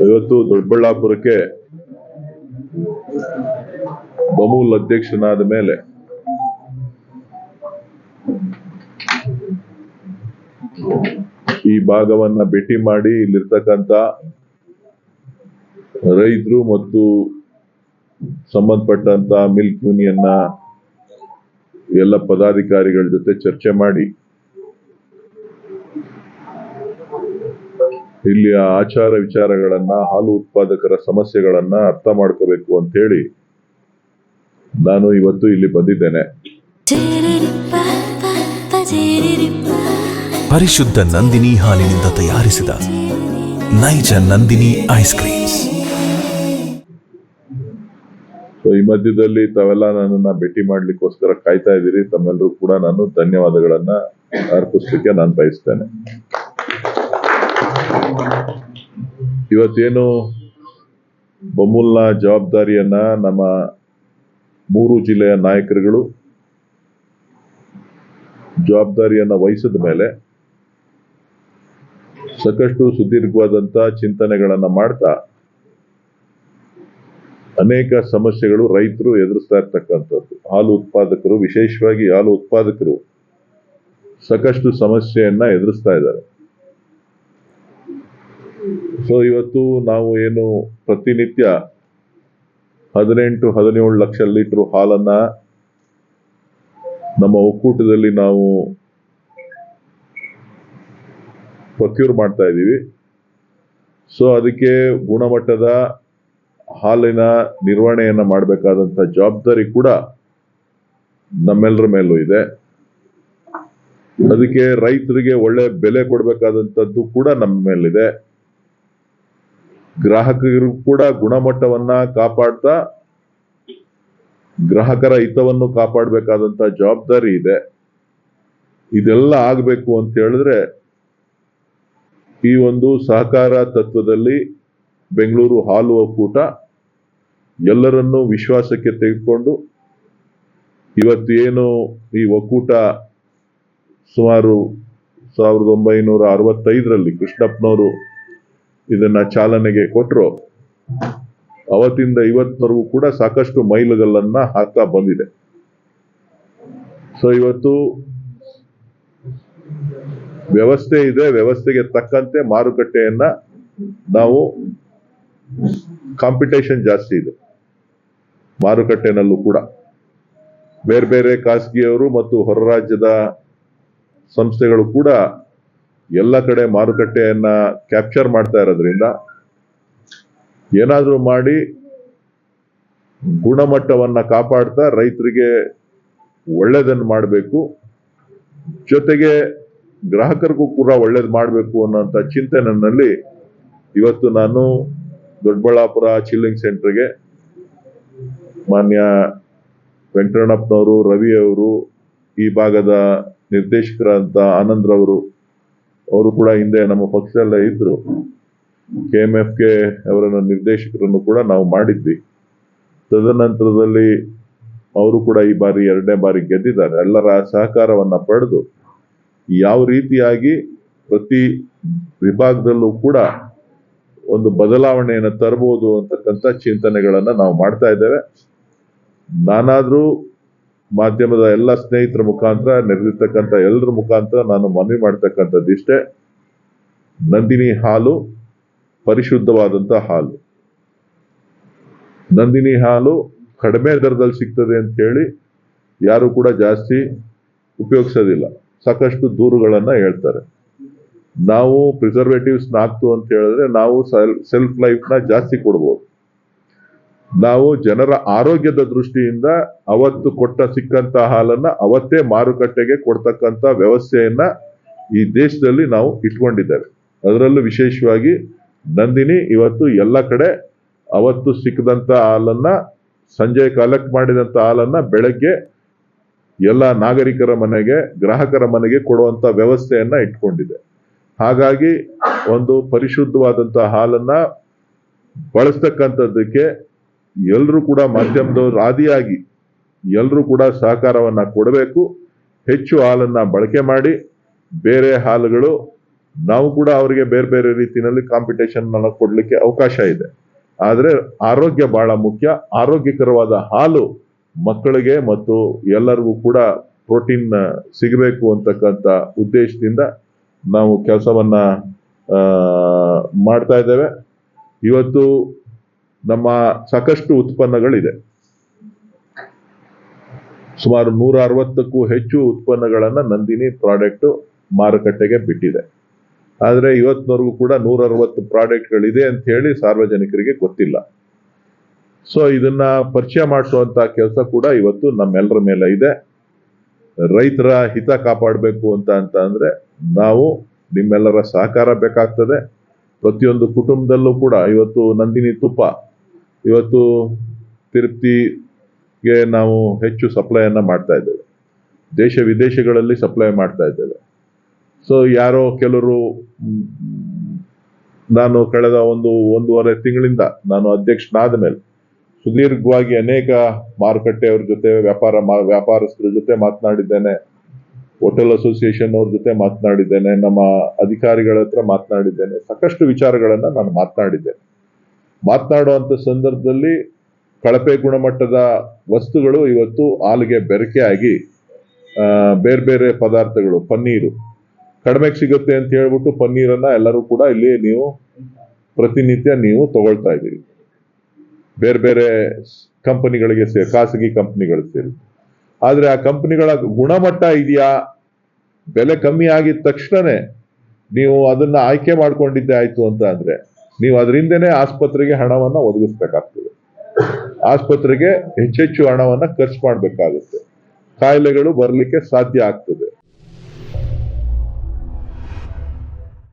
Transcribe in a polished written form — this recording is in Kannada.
ಇವತ್ತು ದೊಡ್ಡಬಳ್ಳಾಪುರಕ್ಕೆ ಬಮೂಲ್ ಅಧ್ಯಕ್ಷನಾದ ಮೇಲೆ ಈ ಭಾಗವನ್ನ ಭೇಟಿ ಮಾಡಿ ಇಲ್ಲಿರ್ತಕ್ಕಂಥ ರೈತರು ಮತ್ತು ಸಂಬಂಧಪಟ್ಟಂತ ಮಿಲ್ಕ್ ಯೂನಿಯನ್ನ ಎಲ್ಲ ಪದಾಧಿಕಾರಿಗಳ ಜೊತೆ ಚರ್ಚೆ ಮಾಡಿ ಇಲ್ಲಿಯ ಆಚಾರ ವಿಚಾರಗಳನ್ನ, ಹಾಲು ಉತ್ಪಾದಕರ ಸಮಸ್ಯೆಗಳನ್ನ ಅರ್ಥ ಮಾಡ್ಕೋಬೇಕು ಅಂತ ಹೇಳಿ ನಾನು ಇವತ್ತು ಇಲ್ಲಿ ಬಂದಿದ್ದೇನೆ. ಪರಿಶುದ್ಧ ನಂದಿನಿ ಹಾಲಿನಿಂದ ತಯಾರಿಸಿದ ನೈಜ ನಂದಿನಿ ಐಸ್ ಕ್ರೀಮ್ಸ್. ಈ ಮಧ್ಯದಲ್ಲಿ ತಾವೆಲ್ಲ ನನ್ನನ್ನ ಭೇಟಿ ಮಾಡ್ಲಿಕ್ಕೋಸ್ಕರ ಕಾಯ್ತಾ ಇದ್ದೀರಿ. ತಮ್ಮೆಲ್ಲರೂ ಕೂಡ ನಾನು ಧನ್ಯವಾದಗಳನ್ನ ಅರ್ಪಿಸ್ಲಿಕ್ಕೆ ನಾನು ಬಯಸ್ತೇನೆ. ಇವತ್ತೇನು ಬಮೂಲ್ನ ಜವಾಬ್ದಾರಿಯನ್ನ ನಮ್ಮ 3 ಜಿಲ್ಲೆಯ ನಾಯಕರುಗಳು ಜವಾಬ್ದಾರಿಯನ್ನ ವಹಿಸಿದ ಮೇಲೆ ಸಾಕಷ್ಟು ಸುದೀರ್ಘವಾದಂತ ಚಿಂತನೆಗಳನ್ನ ಮಾಡ್ತಾ ಅನೇಕ ಸಮಸ್ಯೆಗಳು ರೈತರು ಎದುರಿಸ್ತಾ ಇರ್ತಕ್ಕಂಥದ್ದು, ಹಾಲು ಉತ್ಪಾದಕರು, ವಿಶೇಷವಾಗಿ ಹಾಲು ಉತ್ಪಾದಕರು ಸಾಕಷ್ಟು ಸಮಸ್ಯೆಯನ್ನ ಎದುರಿಸ್ತಾ ಇದ್ದಾರೆ. ಸೊ ಇವತ್ತು ನಾವು ಏನು ಪ್ರತಿನಿತ್ಯ 18-17 ಲಕ್ಷ ಲೀಟರ್ ಹಾಲನ್ನ ನಮ್ಮ ಒಕ್ಕೂಟದಲ್ಲಿ ನಾವು ಪ್ರೊಕ್ಯೂರ್ ಮಾಡ್ತಾ ಇದ್ದೀವಿ. ಸೊ ಅದಕ್ಕೆ ಗುಣಮಟ್ಟದ ಹಾಲಿನ ನಿರ್ವಹಣೆಯನ್ನ ಮಾಡಬೇಕಾದಂತ ಜವಾಬ್ದಾರಿ ಕೂಡ ನಮ್ಮೆಲ್ಲರ ಮೇಲೂ ಇದೆ. ಅದಕ್ಕೆ ರೈತರಿಗೆ ಒಳ್ಳೆ ಬೆಲೆ ಕೊಡಬೇಕಾದಂಥದ್ದು ಕೂಡ ನಮ್ಮ ಮೇಲಿದೆ. ಗ್ರಾಹಕರಿಗೂ ಕೂಡ ಗುಣಮಟ್ಟವನ್ನ ಕಾಪಾಡ್ತಾ ಗ್ರಾಹಕರ ಹಿತವನ್ನು ಕಾಪಾಡಬೇಕಾದಂತ ಜವಾಬ್ದಾರಿ ಇದೆ. ಇದೆಲ್ಲ ಆಗ್ಬೇಕು ಅಂತ ಹೇಳಿದ್ರೆ ಈ ಒಂದು ಸಹಕಾರ ತತ್ವದಲ್ಲಿ ಬೆಂಗಳೂರು ಹಾಲು ಒಕ್ಕೂಟ ಎಲ್ಲರನ್ನೂ ವಿಶ್ವಾಸಕ್ಕೆ ತೆಗೆದುಕೊಂಡು ಇವತ್ತು ಏನು ಈ ಒಕ್ಕೂಟ ಸುಮಾರು 1965ರಲ್ಲಿ ಕೃಷ್ಣಪ್ಪನವರು ಇದನ್ನ ಚಾಲನೆಗೆ ಕೊಟ್ಟರು, ಅವತ್ತಿಂದ ಇವತ್ತವರೆಗೂ ಕೂಡ ಸಾಕಷ್ಟು ಮೈಲುಗಲ್ಲನ್ನ ಹಾಕ್ತಾ ಬಂದಿದೆ. ಸೊ ಇವತ್ತು ವ್ಯವಸ್ಥೆ ಇದೆ, ವ್ಯವಸ್ಥೆಗೆ ತಕ್ಕಂತೆ ಮಾರುಕಟ್ಟೆಯನ್ನ ನಾವು ಕಾಂಪಿಟೇಷನ್ ಜಾಸ್ತಿ ಇದೆ ಮಾರುಕಟ್ಟೆನಲ್ಲೂ ಕೂಡ. ಬೇರೆ ಬೇರೆ ಖಾಸಗಿಯವರು ಮತ್ತು ಹೊರ ರಾಜ್ಯದ ಸಂಸ್ಥೆಗಳು ಕೂಡ ಎಲ್ಲ ಕಡೆ ಮಾರುಕಟ್ಟೆಯನ್ನ ಕ್ಯಾಪ್ಚರ್ ಮಾಡ್ತಾ ಇರೋದ್ರಿಂದ ಏನಾದ್ರೂ ಮಾಡಿ ಗುಣಮಟ್ಟವನ್ನ ಕಾಪಾಡ್ತಾ ರೈತರಿಗೆ ಒಳ್ಳೇದನ್ನು ಮಾಡಬೇಕು, ಜೊತೆಗೆ ಗ್ರಾಹಕರಿಗೂ ಕೂಡ ಒಳ್ಳೇದು ಮಾಡಬೇಕು ಅನ್ನೋಂಥ ಚಿಂತನೆಯಲ್ಲಿ ಇವತ್ತು ನಾನು ದೊಡ್ಡಬಳ್ಳಾಪುರ ಚಿಲ್ಲಿಂಗ್ ಸೆಂಟರ್ಗೆ ಮಾನ್ಯ ವೆಂಕಟರಮಣಪ್ಪನವರು, ರವಿ ಅವರು, ಈ ಭಾಗದ ನಿರ್ದೇಶಕರಂತ ಆನಂದ್ರವರು, ಅವರು ಕೂಡ ಹಿಂದೆ ನಮ್ಮ ಪಕ್ಷದಲ್ಲೇ ಇದ್ರು, KMFK ಅವರನ್ನ ನಿರ್ದೇಶಕರನ್ನು ಕೂಡ ನಾವು ಮಾಡಿದ್ವಿ. ತದನಂತರದಲ್ಲಿ ಅವರು ಕೂಡ ಈ ಬಾರಿ 2ನೇ ಬಾರಿ ಗೆದ್ದಿದ್ದಾರೆ. ಎಲ್ಲರ ಸಹಕಾರವನ್ನ ಪಡೆದು ಯಾವ ರೀತಿಯಾಗಿ ಪ್ರತಿ ವಿಭಾಗದಲ್ಲೂ ಕೂಡ ಒಂದು ಬದಲಾವಣೆಯನ್ನು ತರಬಹುದು ಅಂತಕ್ಕಂಥ ಚಿಂತನೆಗಳನ್ನ ನಾವು ಮಾಡ್ತಾ ಇದ್ದೇವೆ. ನಾನಾದ್ರೂ ಮಾಧ್ಯಮದ ಎಲ್ಲ ಸ್ನೇಹಿತರ ಮುಖಾಂತರ, ನೆರೆದಿರ್ತಕ್ಕಂಥ ಎಲ್ಲರ ಮುಖಾಂತರ ನಾನು ಮನವಿ ಮಾಡ್ತಕ್ಕಂಥದ್ದು ಇಷ್ಟೇ: ನಂದಿನಿ ಹಾಲು ಪರಿಶುದ್ಧವಾದಂತ ಹಾಲು. ನಂದಿನಿ ಹಾಲು ಕಡಿಮೆ ದರದಲ್ಲಿ ಸಿಗ್ತದೆ ಅಂತ ಹೇಳಿ ಯಾರು ಕೂಡ ಜಾಸ್ತಿ ಉಪಯೋಗಿಸೋದಿಲ್ಲ. ಸಾಕಷ್ಟು ದೂರುಗಳನ್ನ ಹೇಳ್ತಾರೆ. ನಾವು ಪ್ರಿಸರ್ವೇಟಿವ್ಸ್ ಹಾಕ್ತು ಅಂತ ಹೇಳಿದ್ರೆ ನಾವು ಸೆಲ್ಫ್ ಲೈಫ್ ನ ಜಾಸ್ತಿ ಕೊಡ್ಬೋದು. ನಾವು ಜನರ ಆರೋಗ್ಯದ ದೃಷ್ಟಿಯಿಂದ ಅವತ್ತು ಸಿಕ್ಕಂತ ಹಾಲನ್ನ ಅವತ್ತೇ ಮಾರುಕಟ್ಟೆಗೆ ಕೊಡ್ತಕ್ಕಂತ ವ್ಯವಸ್ಥೆಯನ್ನ ಈ ದೇಶದಲ್ಲಿ ನಾವು ಇಟ್ಕೊಂಡಿದ್ದೇವೆ. ಅದರಲ್ಲೂ ವಿಶೇಷವಾಗಿ ನಂದಿನಿ ಇವತ್ತು ಎಲ್ಲ ಕಡೆ ಅವತ್ತು ಸಿಕ್ಕದಂತ ಹಾಲನ್ನ, ಸಂಜೆ ಕಲೆಕ್ಟ್ ಮಾಡಿದಂತ ಹಾಲನ್ನ ಬೆಳಗ್ಗೆ ಎಲ್ಲ ನಾಗರಿಕರ ಮನೆಗೆ, ಗ್ರಾಹಕರ ಮನೆಗೆ ಕೊಡುವಂತ ವ್ಯವಸ್ಥೆಯನ್ನ ಇಟ್ಕೊಂಡಿದೆ. ಹಾಗಾಗಿ ಒಂದು ಪರಿಶುದ್ಧವಾದಂತ ಹಾಲನ್ನ ಬಳಸ್ತಕ್ಕಂಥದ್ದಕ್ಕೆ ಎಲ್ಲರೂ ಕೂಡ ಮಾಧ್ಯಮದವರು ಆದಿಯಾಗಿ ಎಲ್ಲರೂ ಕೂಡ ಸಹಕಾರವನ್ನ ಕೊಡಬೇಕು. ಹೆಚ್ಚು ಹಾಲನ್ನ ಬಳಕೆ ಮಾಡಿ ಬೇರೆ ಹಾಲುಗಳು ನಾವು ಕೂಡ ಅವರಿಗೆ ಬೇರೆ ಬೇರೆ ರೀತಿಯಲ್ಲಿ ಕಾಂಪಿಟೇಷನ್ ಕೊಡ್ಲಿಕ್ಕೆ ಅವಕಾಶ ಇದೆ. ಆದ್ರೆ ಆರೋಗ್ಯ ಬಹಳ ಮುಖ್ಯ. ಆರೋಗ್ಯಕರವಾದ ಹಾಲು ಮಕ್ಕಳಿಗೆ ಮತ್ತು ಎಲ್ಲರಿಗೂ ಕೂಡ ಪ್ರೋಟೀನ್ ಸಿಗಬೇಕು ಅಂತಕ್ಕಂಥ ಉದ್ದೇಶದಿಂದ ನಾವು ಕೆಲಸವನ್ನ ಮಾಡ್ತಾ ಇದ್ದೇವೆ. ಇವತ್ತು ನಮ್ಮ ಸಾಕಷ್ಟು ಉತ್ಪನ್ನಗಳಿದೆ. ಸುಮಾರು 160ಕ್ಕೂ ಹೆಚ್ಚು ಉತ್ಪನ್ನಗಳನ್ನ ನಂದಿನಿ ಪ್ರಾಡಕ್ಟ್ ಮಾರುಕಟ್ಟೆಗೆ ಬಿಟ್ಟಿದೆ. ಆದ್ರೆ ಇವತ್ತಿನವರೆಗೂ ಕೂಡ 160 ಪ್ರಾಡಕ್ಟ್ಗಳಿದೆ ಅಂತ ಹೇಳಿ ಸಾರ್ವಜನಿಕರಿಗೆ ಗೊತ್ತಿಲ್ಲ. ಸೊ ಇದನ್ನ ಪರಿಚಯ ಮಾಡಿಸುವಂತ ಕೆಲಸ ಕೂಡ ಇವತ್ತು ನಮ್ಮೆಲ್ಲರ ಮೇಲೆ ಇದೆ. ರೈತರ ಹಿತ ಕಾಪಾಡಬೇಕು ಅಂತ ಅಂದ್ರೆ ನಾವು ನಿಮ್ಮೆಲ್ಲರ ಸಹಕಾರ ಬೇಕಾಗ್ತದೆ. ಪ್ರತಿಯೊಂದು ಕುಟುಂಬದಲ್ಲೂ ಕೂಡ ಇವತ್ತು ನಂದಿನಿ ತುಪ್ಪ ಇವತ್ತು ತಿರುಪತಿಗೆ ನಾವು ಹೆಚ್ಚು ಸಪ್ಲೈಯನ್ನ ಮಾಡ್ತಾ ಇದ್ದೇವೆ. ದೇಶ ವಿದೇಶಗಳಲ್ಲಿ ಸಪ್ಲೈ ಮಾಡ್ತಾ ಇದ್ದೇವೆ. ಸೊ ಯಾರೋ ಕೆಲವರು, ನಾನು ಕಳೆದ ಒಂದೂವರೆ ತಿಂಗಳಿಂದ ನಾನು ಅಧ್ಯಕ್ಷನಾದ ಮೇಲೆ ಸುದೀರ್ಘವಾಗಿ ಅನೇಕ ಮಾರುಕಟ್ಟೆಯವ್ರ ಜೊತೆ ವ್ಯಾಪಾರಸ್ಥರ ಜೊತೆ ಮಾತನಾಡಿದ್ದೇನೆ. ಹೋಟೆಲ್ ಅಸೋಸಿಯೇಷನ್ ಅವ್ರ ಜೊತೆ ಮಾತನಾಡಿದ್ದೇನೆ. ನಮ್ಮ ಅಧಿಕಾರಿಗಳ ಹತ್ರ ಮಾತನಾಡಿದ್ದೇನೆ. ಸಾಕಷ್ಟು ವಿಚಾರಗಳನ್ನ ನಾನು ಮಾತನಾಡಿದ್ದೇನೆ. ಮಾತನಾಡುವಂತ ಸಂದರ್ಭದಲ್ಲಿ ಕಳಪೆ ಗುಣಮಟ್ಟದ ವಸ್ತುಗಳು ಇವತ್ತು ಹಾಲಿಗೆ ಬೆರಕೆ ಆಗಿ ಬೇರೆ ಬೇರೆ ಪದಾರ್ಥಗಳು, ಪನ್ನೀರು ಕಡಿಮೆಗೆ ಸಿಗುತ್ತೆ ಅಂತ ಹೇಳ್ಬಿಟ್ಟು ಪನ್ನೀರನ್ನ ಎಲ್ಲರೂ ಕೂಡ ಇಲ್ಲಿ ನೀವು ಪ್ರತಿನಿತ್ಯ ನೀವು ತಗೊಳ್ತಾ ಇದ್ದೀರಿ. ಬೇರೆ ಬೇರೆ ಕಂಪನಿಗಳಿಗೆ ಖಾಸಗಿ ಕಂಪನಿಗಳಿಗೆ ಸೇರಿ. ಆದ್ರೆ ಆ ಕಂಪನಿಗಳ ಗುಣಮಟ್ಟ ಇದೆಯಾ, ಬೆಲೆ ಕಮ್ಮಿ ಆಗಿದ ತಕ್ಷಣನೇ ನೀವು ಅದನ್ನ ಆಯ್ಕೆ ಮಾಡ್ಕೊಂಡಿದ್ದೆ ಆಯ್ತು ಅಂತ ಅಂದ್ರೆ ನೀವು ಅದರಿಂದನೇ ಆಸ್ಪತ್ರೆಗೆ ಹಣವನ್ನ ಒದಗಿಸ್ಬೇಕಾಗ್ತದೆ. ಆಸ್ಪತ್ರೆಗೆ ಹೆಚ್ಚೆಚ್ಚು ಹಣವನ್ನ ಖರ್ಚು ಮಾಡ್ಬೇಕಾಗುತ್ತೆ. ಕಾಯಿಲೆಗಳು ಬರ್ಲಿಕ್ಕೆ ಸಾಧ್ಯ ಆಗ್ತದೆ.